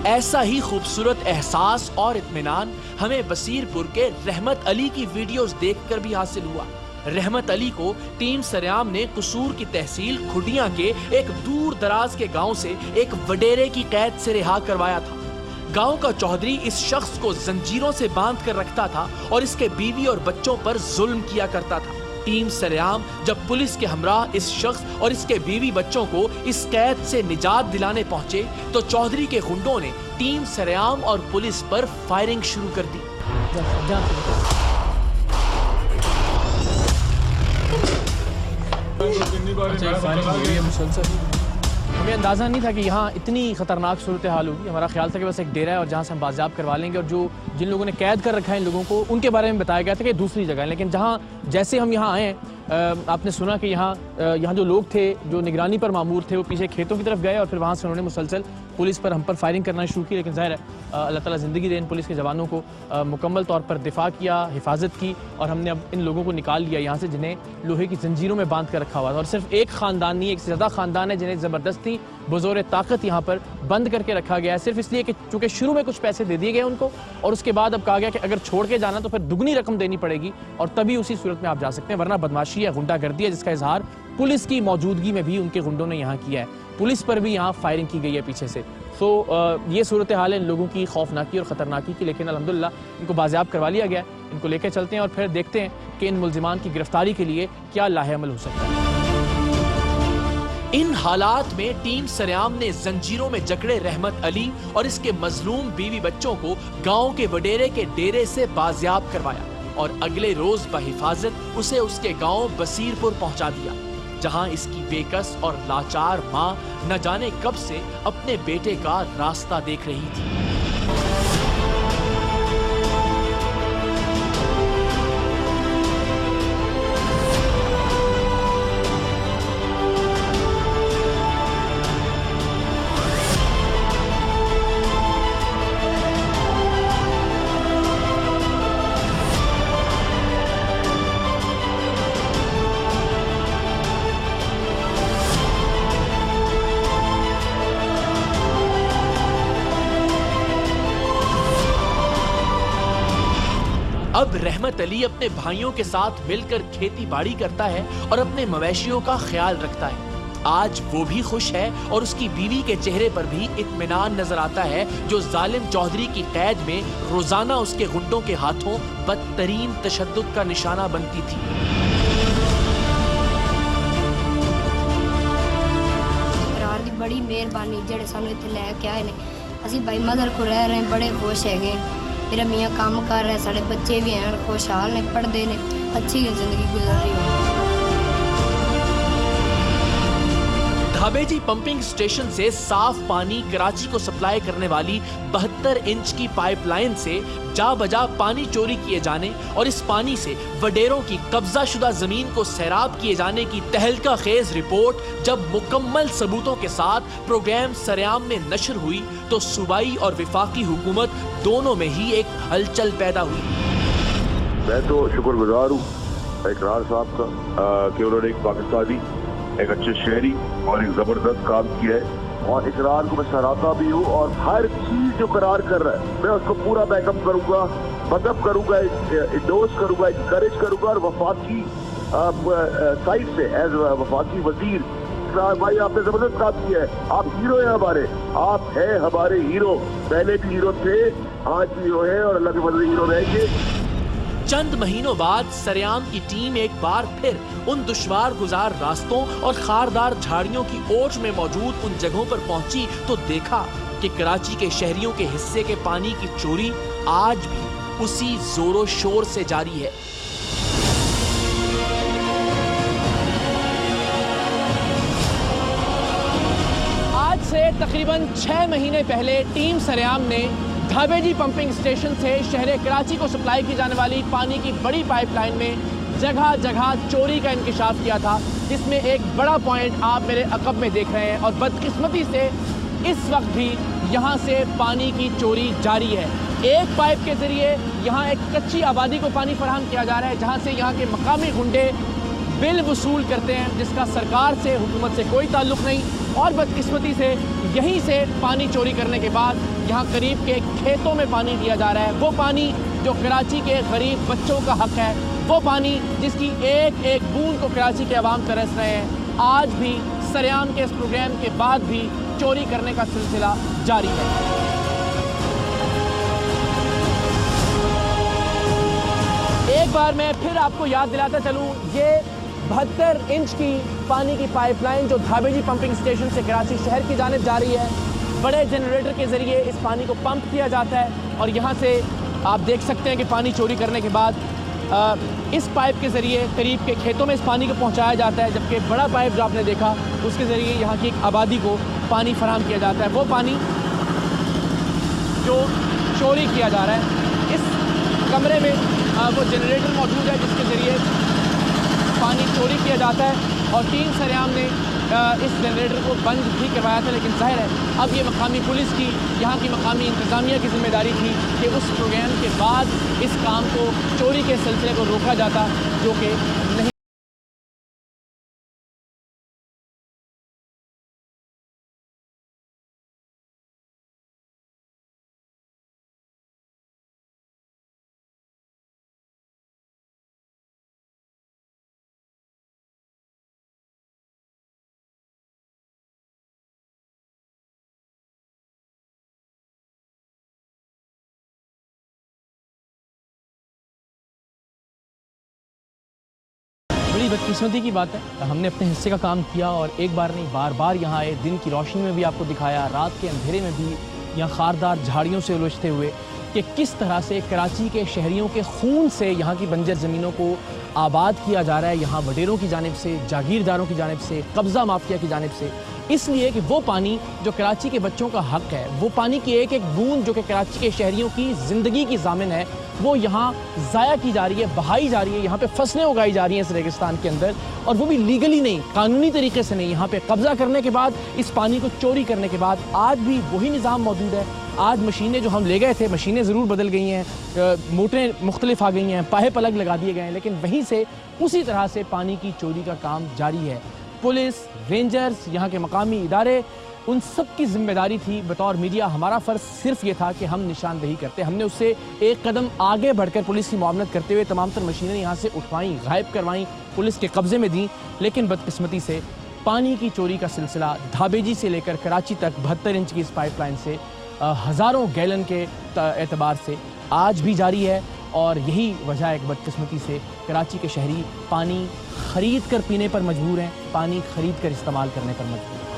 ऐसा ही खूबसूरत एहसास और इत्मीनान हमें बसीरपुर के रहमत अली की वीडियोस देखकर भी हासिल हुआ। रहमत अली को टीम सरेआम ने कसूर की तहसील खुडियां के एक दूर दराज के गांव से एक वडेरे की कैद से रिहा करवाया था। गांव का चौधरी इस शख्स को जंजीरों से बांध कर रखता था और इसके बीवी और बच्चों पर जुल्म किया करता था। टीम सरेआम जब पुलिस के हमराह इस शख्स और इसके बीवी बच्चों को इस कैद से निजात दिलाने पहुंचे तो चौधरी के गुंडों ने टीम सरेआम और पुलिस पर फायरिंग शुरू कर दी। हमें अंदाज़ा नहीं था कि यहाँ इतनी ख़तरनाक सूरत हाल होगी। हमारा ख्याल था कि बस एक डेरा है और जहाँ से हम बाजियाब करवा लेंगे और जो जिन लोगों ने कैद कर रखा है इन लोगों को उनके बारे में बताया गया था कि दूसरी जगह है। लेकिन जहाँ जैसे हम यहाँ आए आपने सुना कि यहाँ जो लोग थे जो निगरानी पर मामूर थे वो पीछे खेतों की तरफ गए और फिर वहाँ से उन्होंने मुसलसल पुलिस पर हम पर फायरिंग करना शुरू की। लेकिन ज़ाहिर है अल्लाह ताला ज़िंदगी दे इन पुलिस के जवानों को, मुकम्मल तौर पर दिफा किया, हिफाजत की और हमने अब इन लोगों को निकाल लिया यहाँ से जिन्हें लोहे की जंजीरों में बांध कर रखा हुआ था। और सिर्फ एक ख़ानदान नहीं, एक से ज़्यादा ख़ानदान है जिन्हें ज़बरदस्ती बज़ोर ताकत यहाँ पर बंद करके रखा गया है, सिर्फ इसलिए कि चूँकि शुरू में कुछ पैसे दे दिए गए उनको और उसके बाद अब कहा गया कि अगर छोड़ के जाना तो फिर दुगनी रकम देनी पड़ेगी और तभी उसी सूरत में आप जा सकते हैं, वरना बदमाशी या गुंडागर्दी है जिसका इजहार पुलिस की मौजूदगी में भी उनके गुंडों ने यहाँ किया है। पुलिस पर भी यहाँ फायरिंग की गई है पीछे से। तो ये सूरत हाल है इन लोगों की खौफनाकी और ख़तरनाकी की, लेकिन अल्हम्दुलिल्लाह इनको बाजियाब करवा लिया गया है। इनको लेकर चलते हैं और फिर देखते हैं कि इन मुल्जिमान की गिरफ्तारी के लिए क्या लाहेअमल हो सकता है। इन हालात में टीम सरेआम ने जंजीरों में जकड़े रहमत अली और इसके मजलूम बीवी बच्चों को गांव के वडेरे के डेरे से बाजियाब करवाया और अगले रोज बहिफाजत उसे उसके गांव बसीरपुर पहुंचा दिया, जहां इसकी बेकस और लाचार मां न जाने कब से अपने बेटे का रास्ता देख रही थी। अब रहमत अली अपने भाइयों के साथ मिलकर खेती बाड़ी करता है और अपने मवेशियों का ख्याल रखता है। आज वो भी खुश है और उसकी बीवी के चेहरे पर भी इत्मीनान नजर आता है, जो जालिम चौधरी की कैद में रोजाना उसके गुंडों के हाथों बदतरीन तशद्दुद का निशाना बनती थी। बड़ी मेहरबानी जेड़े सानू इत्थे लेके आए ने। असीं भाई मदर को रह रहे बड़े खुश है। मेरा मियाँ काम कर रहा है, साढ़े बच्चे भी हैं खुशहाल ने, पढ़ते ने, अच्छी जिंदगी गुजर रही है। धाबेजी पंपिंग स्टेशन से साफ पानी कराची को सप्लाई करने वाली 72 इंच की पाइपलाइन से जा बजा पानी चोरी किए जाने और इस पानी से वडेरों की कब्जा शुदा जमीन को सैराब किए जाने की तहलका खेज रिपोर्ट जब मुकम्मल सबूतों के साथ प्रोग्राम सरेआम में नशर हुई तो सूबाई और विफाकी हुकूमत दोनों में ही एक हलचल पैदा हुई। मैं तो शुक्रगुजार हूँ इकरार साहब का कि उन्होंने एक पाकिस्तानी, एक अच्छे शहरी और एक जबरदस्त काम किया है और इकरार को मैं सराहता भी हूँ और हर चीज जो करार कर रहा है मैं उसको पूरा बैकअप करूंगा, मदद करूंगा, इंडोर्स करूंगा, इनकरेज करूंगा और वफाकी साइड से एज वफाकी वजीर भाई आपने जबरदस्त काम किया है। आप हीरो हैं हमारे, आप हैं हमारे हीरो, पहले भी हीरो थे, आज भी हीरो है और अल्लाह के फजल हीरो रहेंगे। चंद महीनों बाद सरेआम की टीम एक बार फिर उन दुश्वार गुजार रास्तों और खारदार झाड़ियों की ओट में मौजूद उन जगहों पर पहुंची तो देखा कि कराची के शहरियों के हिस्से के पानी की चोरी आज भी उसी जोरों शोर से जारी है। आज से तकरीबन 6 महीने पहले टीम सरेआम ने धाबेजी पंपिंग स्टेशन से शहर कराची को सप्लाई की जाने वाली पानी की बड़ी पाइपलाइन में जगह जगह चोरी का इंकशाफ किया था, जिसमें एक बड़ा पॉइंट आप मेरे अकब में देख रहे हैं और बदकिस्मती से इस वक्त भी यहाँ से पानी की चोरी जारी है। एक पाइप के जरिए यहाँ एक कच्ची आबादी को पानी फराहम किया जा रहा है, जहाँ से यहाँ के मकामी गुंडे बिल वसूल करते हैं, जिसका सरकार से, हुकूमत से कोई ताल्लुक नहीं। और बदकिस्मती से यहीं से पानी चोरी करने के बाद यहाँ करीब के खेतों में पानी दिया जा रहा है। वो पानी जो कराची के गरीब बच्चों का हक है, वो पानी जिसकी एक एक बूंद को कराची के अवाम तरस रहे हैं, आज भी सरेआम के इस प्रोग्राम के बाद भी चोरी करने का सिलसिला जारी है। एक बार मैं फिर आपको याद दिलाता चलूं, ये 72 इंच की पानी की पाइपलाइन जो धाबेजी पंपिंग स्टेशन से कराची शहर की जानिब जा रही है, बड़े जनरेटर के ज़रिए इस पानी को पंप किया जाता है और यहाँ से आप देख सकते हैं कि पानी चोरी करने के बाद इस पाइप के ज़रिए करीब के खेतों में इस पानी को पहुँचाया जाता है, जबकि बड़ा पाइप जो आपने देखा उसके ज़रिए यहाँ की एक आबादी को पानी फराहम किया जाता है। वो पानी जो चोरी किया जा रहा है, इस कमरे में वो जनरेटर मौजूद है जिसके ज़रिए पानी चोरी किया जाता है और टीम सरेआम ने इस जनरेटर को बंद भी करवाया था, लेकिन जाहिर है अब ये मकामी पुलिस की, यहाँ की मकामी इंतज़ामिया की जिम्मेदारी थी कि उस प्रोग्राम के बाद इस काम को, चोरी के सिलसिले को रोका जाता, जो कि नहीं। बड़ी बदकिस्मती की बात है, हमने अपने हिस्से का काम किया और एक बार नहीं बार बार यहाँ आए, दिन की रोशनी में भी आपको दिखाया, रात के अंधेरे में भी यहाँ खारदार झाड़ियों से उलझते हुए कि किस तरह से कराची के शहरियों के खून से यहाँ की बंजर ज़मीनों को आबाद किया जा रहा है, यहाँ वडेरों की जानिब से, जागीरदारों की जानिब से, कब्ज़ा माफिया की जानिब से, इसलिए कि वो पानी जो कराची के बच्चों का हक है, वो पानी की एक एक बूंद जो कि कराची के शहरियों की ज़िंदगी की ज़ामिन है, वो यहाँ ज़ाया की जा रही है, बहाई जा रही है, यहाँ पे फसलें उगाई जा रही हैं इस रेगिस्तान के अंदर, और वो भी लीगली नहीं, कानूनी तरीके से नहीं। यहाँ पे कब्ज़ा करने के बाद, इस पानी को चोरी करने के बाद आज भी वही निज़ाम मौजूद है। आज मशीनें जो हम ले गए थे, मशीनें ज़रूर बदल गई हैं, मोटरें मुख्तलिफ आ गई हैं, पाइप अलग लगा दिए गए हैं, लेकिन वहीं से उसी तरह से पानी की चोरी का काम जारी है। पुलिस, रेंजर्स, यहाँ के मकामी इदारे, उन सब की जिम्मेदारी थी। बतौर मीडिया हमारा फ़र्ज़ सिर्फ ये था कि हम निशानदेही करते, हमने उससे एक कदम आगे बढ़कर पुलिस की मुआवनत करते हुए तमाम तर मशीनें यहाँ से उठवाईं, गायब करवाईं, पुलिस के कब्ज़े में दी, लेकिन बदकिस्मती से पानी की चोरी का सिलसिला धाबेजी से लेकर कराची तक 72 इंच की इस पाइपलाइन से हज़ारों गैलन के एतबार से आज भी जारी है। और यही वजह है कि बदकिस्मती से कराची के शहरी पानी ख़रीद कर पीने पर मजबूर हैं, पानी ख़रीद कर इस्तेमाल करने पर मजबूर हैं।